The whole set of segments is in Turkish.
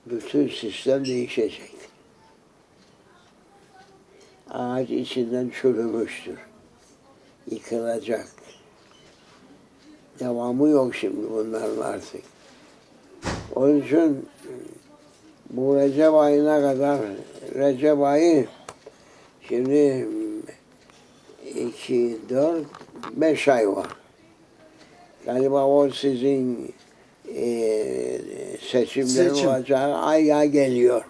bütün sistem değişecek. Ağaç içinden çürümüştür. Yıkılacak. Devamı yok şimdi bunların artık. Onun için bu Recep ayına kadar, Recep ayı şimdi 2, 4, 5 ay var. Galiba o sizin seçimlerin olacağı aya geliyor.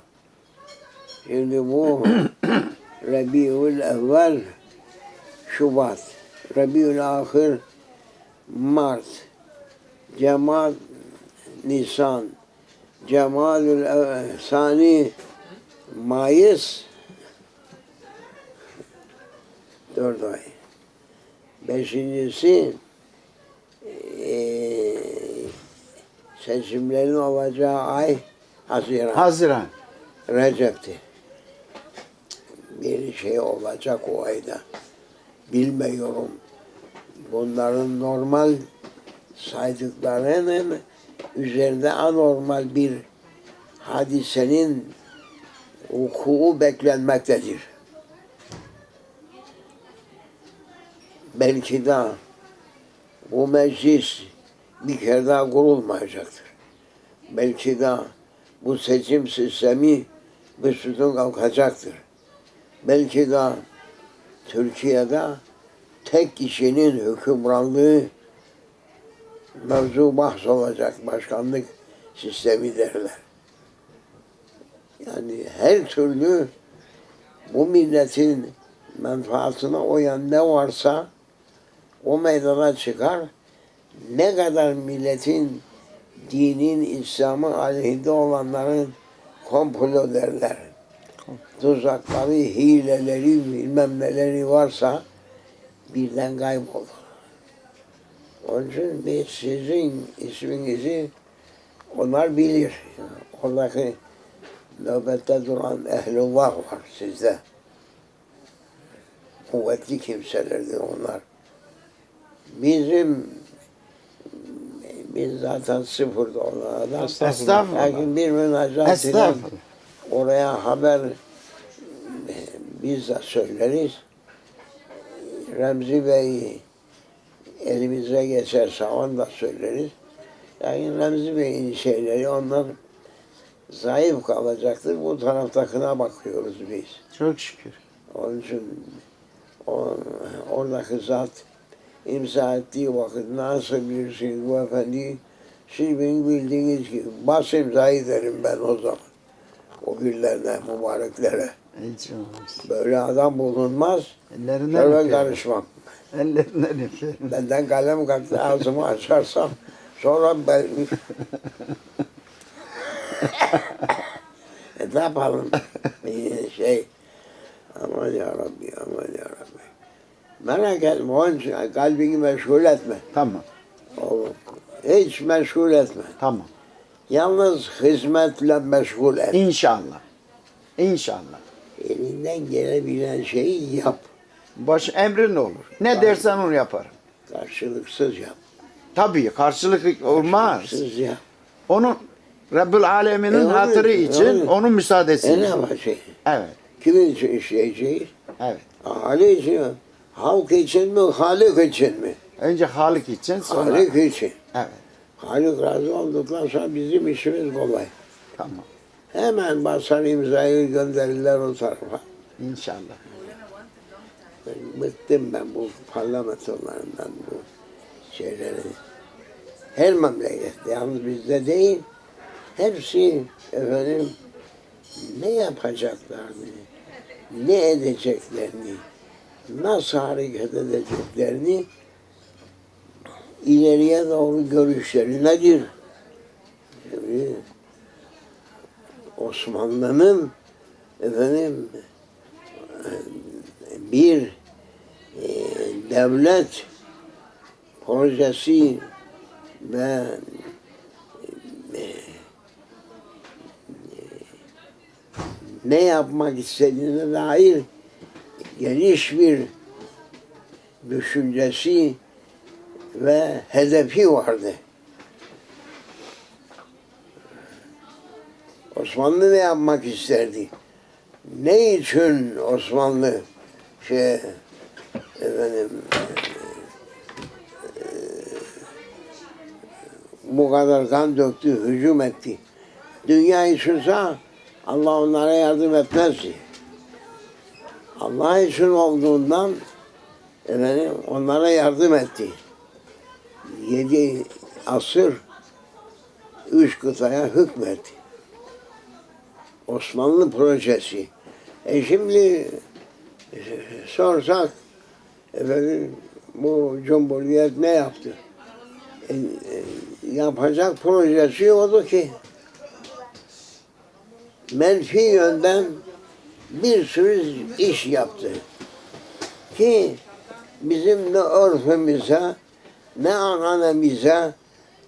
Şimdi bu Rabiul Evvel Şubat, Rabiul Ahir Mart, Cemad Nisan, Cemadül Sani Mayıs 4 ay. Beşincisi seçimlerin olacağı ay Haziran. Haziran. Recep'ti. Bir şey olacak o ayda. Bilmiyorum. Bunların normal saydıklarının üzerinde anormal bir hadisenin vuku beklenmektedir. Belki de bu meclis bir kere daha kurulmayacaktır. Belki de bu seçim sistemi büsbütün kalkacaktır. Belki de Türkiye'de tek kişinin hükümranlığı mevzu bahs olacak, başkanlık sistemi derler. Yani her türlü bu milletin menfaatine uyan ne varsa o meydana çıkar. Ne kadar milletin, dinin, İslam'ın aleyhinde olanların komplo derler. Tuzakları, hileleri, bilmem neleri varsa birden kaybolur. Onun için biz sizin isminizi onlar bilir. Oradaki nöbette duran ehlullah var sizde. Kuvvetli kimselerdir onlar. Biz zaten sıfırda olan adam. Estağfurullah. Lakin bir münacat ile oraya haber biz de söyleriz. Remzi Bey elimize geçerse onu da söyleriz. Yani Remzi Bey'in şeyleri onlar zayıf kalacaktır. Bu taraftakine bakıyoruz biz. Çok şükür. Onun için oradaki zat imza ettiği vakit nasıl bilirsiniz bu efendiyi? Siz benim bildiğiniz gibi bas imzayı derim ben o zaman. O günlerine, mübareklere. Böyle adam bulunmaz. Ellerinden Ben karışmam. Ellerinden öperim. Benden kalem kalktı ağzımı açarsam sonra ben ne yapalım? Aman ya Rabbi, aman ya Rabbi. Merak etme, onun için kalbini meşgul etme. Tamam. Oğlum, hiç meşgul etme. Tamam. Yalnız hizmetle meşgul et. İnşallah. İnşallah. Elinden gelebilen şeyi yap. Baş emrin olur. Ne dersen onu yaparım. Karşılıksız yap. Tabii karşılık olmaz. Karşılıksız yap. Onun Rabbül Alemin'in hatırı için, onun müsaadesi için. Ne yapacak? Evet. Kimin için işleyeceğiz? Evet. Ali için mi? Halk için mi? Halik için mi? Önce Halik için, sonra... Halik için. Evet. Halik razı olduktan sonra bizim işimiz kolay. Tamam. Hemen basar imzayı gönderirler o tarafa. İnşallah. Bıktım ben bu parlamentolarından, bu şeyleri. Her memlekette, yalnız bizde değil, hepsi efendim ne yapacaklarını, ne edeceklerini, nasıl hareket edeceklerini, ileriye doğru görüşleri nedir? Şimdi Osmanlı'nın efendim bir devlet projesi ve ne yapmak istediğine dair geniş bir düşüncesi ve hedefi vardı. Osmanlı ne yapmak isterdi? Ne için Osmanlı efendim bu kadar kan döktü, hücum etti? Dünya içinse Allah onlara yardım etmezdi. Allah için olduğundan efendim onlara yardım etti. 7 asır 3 kıtaya hükmetti. Osmanlı projesi. Şimdi sorsak efendim bu Cumhuriyet ne yaptı? Yapacak projesi oldu ki menfi yönden bir sürü iş yaptı. Ki bizim ne örfümüze, ne ananemize,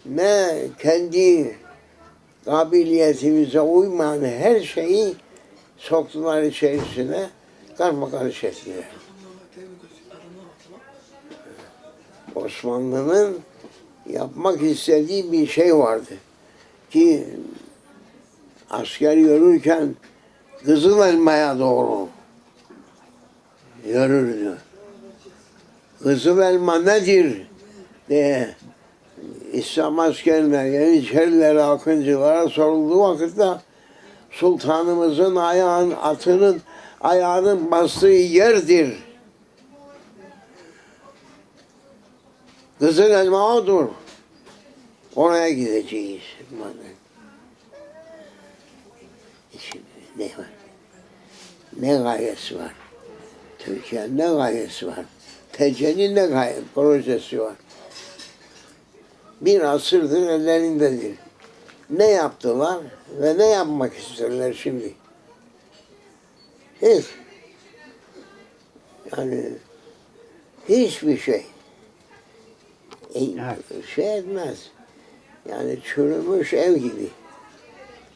ne kendi kabiliyetimize uymayan her şeyi soktular içerisine, karmakarış ettiler. Osmanlı'nın yapmak istediği bir şey vardı. Ki asker yürürken Kızılelma'ya doğru yürürdü. Kızılelma nedir diye İslam askerine, Yeniçerilere, Akıncılara sorulduğu vakitte sultanımızın atının ayağının bastığı yerdir. Kızılelma odur. Oraya gideceğiz. Şimdi ne var? Ne gayesi var? Türkiye'nin ne gayesi var? TC'nin ne projesi var? Bir asırdır ellerindedir. Ne yaptılar ve ne yapmak isterler şimdi? Hiç. Yani hiçbir şey. Şey etmez. Yani çürümüş ev gibi.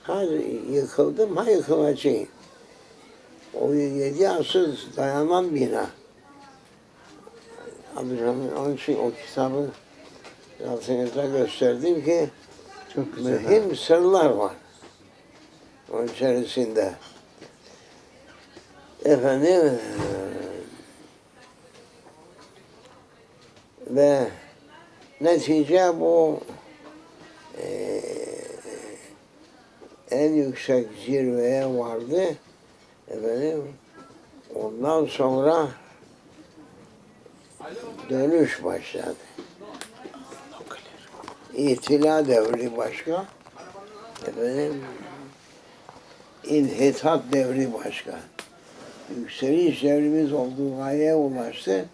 Ha yıkıldım, ha yıkılacağım. O 7 asır dayanan bina. Abdülhamid onun için o kitabı altınıza gösterdim ki çok güzel, mühim sırlar var onun içerisinde. Efendim ve netice bu en yüksek zirveye vardı. Efendim ondan sonra dönüş başladı. İtila devri başka, efendim inhitat devri başka. Yükseliş devrimiz olduğu gayeye ulaştı.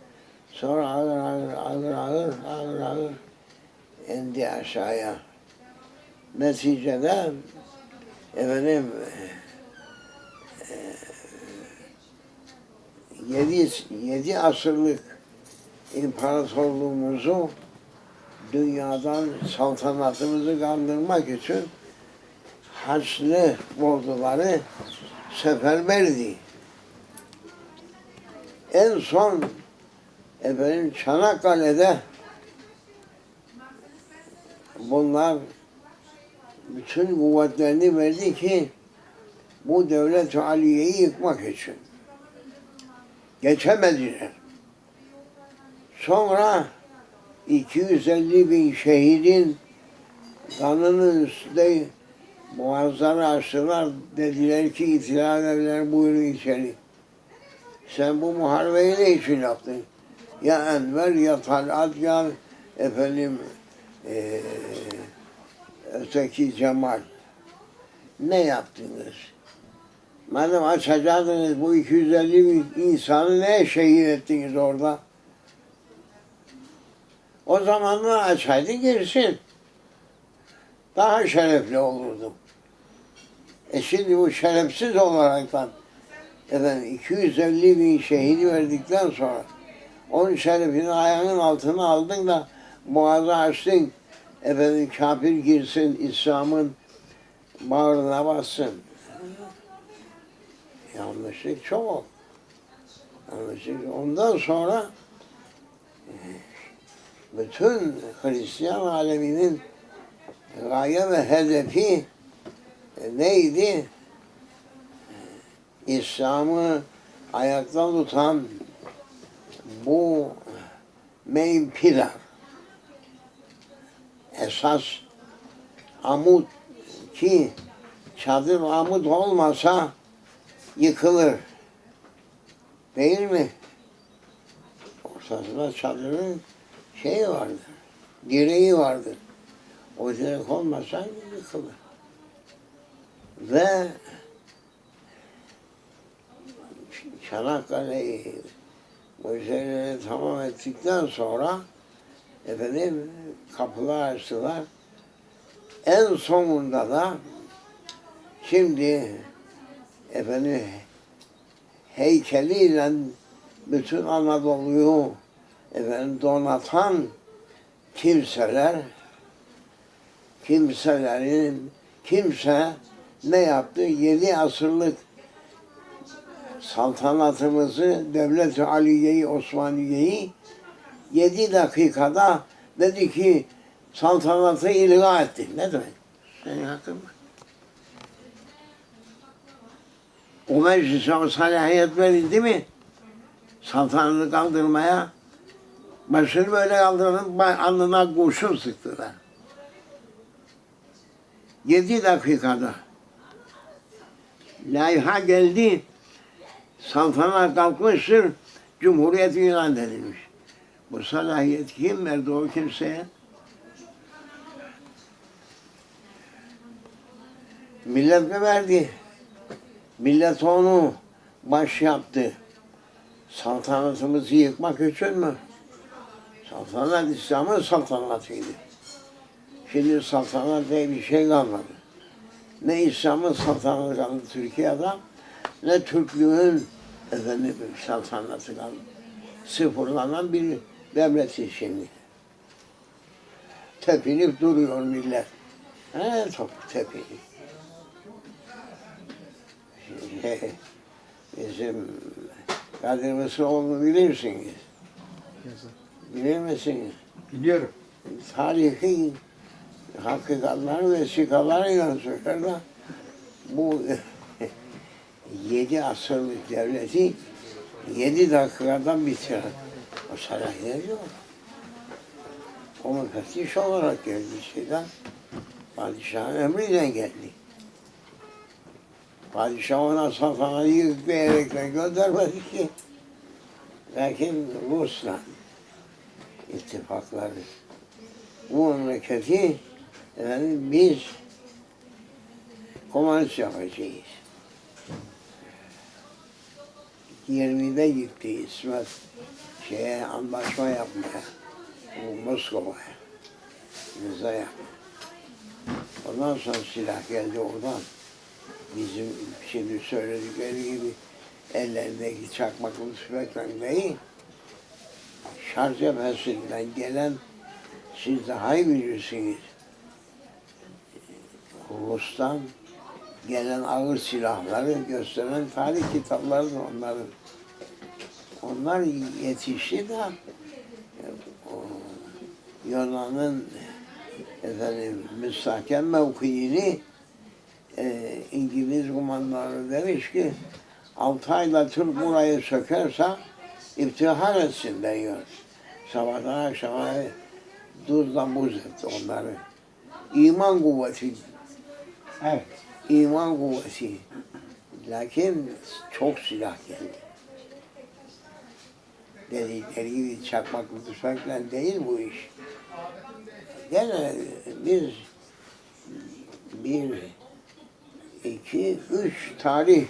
Sonra ağır indi aşağıya. Neticede efendim 7 asırlık imparatorluğumuzu dünyadan saltanatımızı kaldırmak için Haçlı orduları seferberdi. En son efendim Çanakkale'de bunlar bütün kuvvetlerini verdi ki bu devlet-i aliyeyi yıkmak için. Geçemediler. Sonra 250 bin şehidin kanının üstünde boğazları açtılar. Dediler ki İtilaf evler buyurun içeri. Sen bu muharebeyi ne için yaptın? Ya Enver ya Talat ya efendim öteki Cemal. Ne yaptınız? Madem açacaktınız bu 250 bin insanı ne şehit ettiniz orada? O zamanlar açaydı girsin. Daha şerefli olurdum. Şimdi bu şerefsiz olaraktan efendim 250 bin şehidi verdikten sonra onun şerefini ayağının altına aldın da boğazı açtın. Efendim kafir girsin, İslam'ın bağrına bassın. Yanlışlık çok. Yanlışlık. Ondan sonra bütün Hristiyan aleminin gaye ve hedefi neydi? İslam'ı ayakta tutan bu main pillar, esas amut ki çadır amut olmasa yıkılır. Değil mi? Ortasında çadırın şeyi vardır, direği vardır. O direk olmasa yıkılır. Ve Çanakkale'yi Moğolleri tamam ettikten sonra efendim kapılar açtılar. En sonunda da şimdi efendim heykeliyle bütün Anadolu'yu efendim donatan kimse ne yaptı? 7 asırlık saltanatımızı, Devlet-i Aliye'yi, Osmaniye'yi 7 dakikada dedi ki saltanatı ilga etti. Ne demek? Senin hakkın mı? O meclise o salahiyet verildi mi? Saltanatı kaldırmaya. Başını böyle kaldırıp alnına kurşun sıktılar. 7 dakikada. Layha geldi. Saltanat kalkmıştır. Cumhuriyet ilan edilmiş. Bu salahiyet kim verdi o kimseye? Millet mi verdi? Millet onu baş yaptı. Saltanatımızı yıkmak için mi? Saltanat İslam'ın saltanatıydı. Şimdi saltanat diye bir şey kalmadı. Ne İslam'ın saltanatı kaldı Türkiye'de, ne Türklüğün efendim saltanatı kaldı. Sıfırlanan bir devleti şimdi. Tepinip duruyor millet. Tepinip. Bizim Kadir Mısıroğlu'nu bilirsiniz. Bilir misiniz? Biliyorum. Tarihi hakikatları, vesikalarıyla söyler de bu 7 asırlık devleti 7 dakikadan bitiren o saraylar yok. O müfettiş olarak geldi şeyden, padişahın emriyle geldi. Padişah ona saltanatı yıklayaraktan göndermedi ki. Lakin Rus'la ittifakları, bu memleketi efendim, biz komünist yapacağız. 20'de gitti İsmet anlaşma yapmaya, bu Moskova'ya, Rıza'ya. Ondan sonra silah geldi oradan. Bizim şimdi söyledikleri gibi ellerindeki çakmaklı tüfekle değil, şarj cephesinden gelen, siz daha iyi bilirsiniz, Rus'tan gelen ağır silahları gösteren tarih kitapları da onların. Onlar yetişti de Yunan'ın efendim müstahkem mevkiini İngiliz kumandanı demiş ki 6 ayda Türk burayı sökerse iftihar etsin diyor. Sabahtan akşama tuzla buz etti onları. İman kuvveti. Evet. İman kuvveti. Lakin çok silah geldi. Dedikleri gibi çakmaklı tüfekle değil bu iş. Gene biz 1, 2, 3 tarih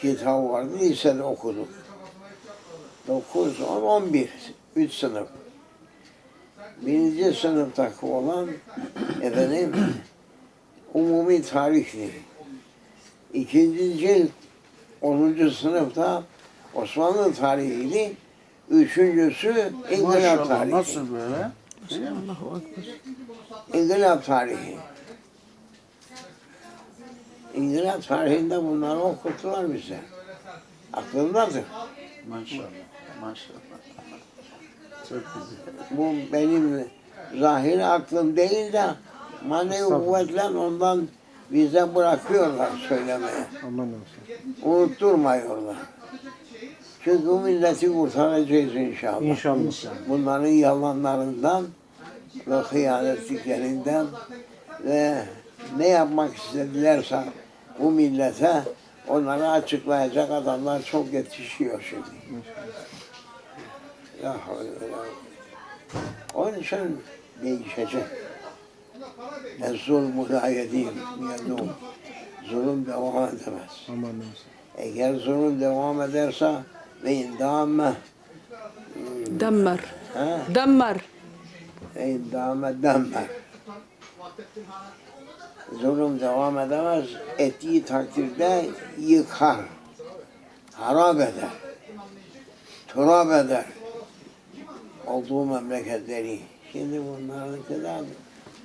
kitabı vardı, lisede okuduk. 9, 10, 11, 3 sınıf. 1. sınıftaki olan efendim umumi tarihli. 2. cilt 10. sınıfta Osmanlı tarihiydi. 3.'sü İngilizce tarihi. Nasıl böyle? İngilizce tarihi. İngilizce tarihinde bunları okuttular bize. Aklımdadır. Maşallah. Maşallah. Çok güzel. Bu benim zahiri aklım değil de manevi kuvvetle ondan Bize bırakıyorlar söylemeye. Aman olsun. Unutturmuyorlar. Çünkü bu milleti kurtaracağız inşallah. İnşallah. Bunların yalanlarından ve hıyanetliklerinden ve ne yapmak istedilerse bu millete onları açıklayacak adamlar çok yetişiyor şimdi. Ya havle ve la kuvvete. Onun için değişecek. zulmü la yedim yedum. Zulüm devam edemez. Aman olsun. Eğer zulüm devam ederse ve indame دمر ha دمر indame demmer. Zulüm devam edemez. Ettiği takdirde yıkar. Harap eder. Turap eder. Olduğu memleketleri. Şimdi bunların kadar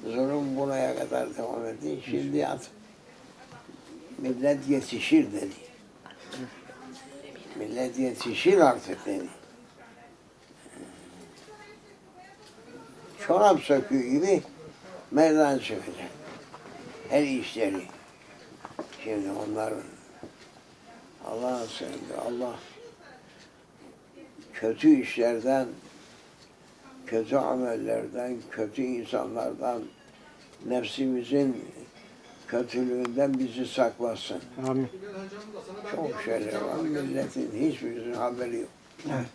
zulüm buraya kadar devam etti. Şimdi artık millet yetişir dedi. Millet yetişir artık dedi. Çorap söküğü gibi meydan çıkacak. Her işleri. Şimdi onlar Allah'ın sevdi. Allah kötü işlerden, kötü amellerden, kötü insanlardan, nefsimizin kötülüğünden bizi saklasın. Amin. Çok şeyler var. Milletin hiçbirisinin haberi yok. Evet.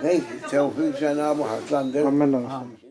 Peki, tevfik Cenab-ı Hak'tandır. Amin olsun.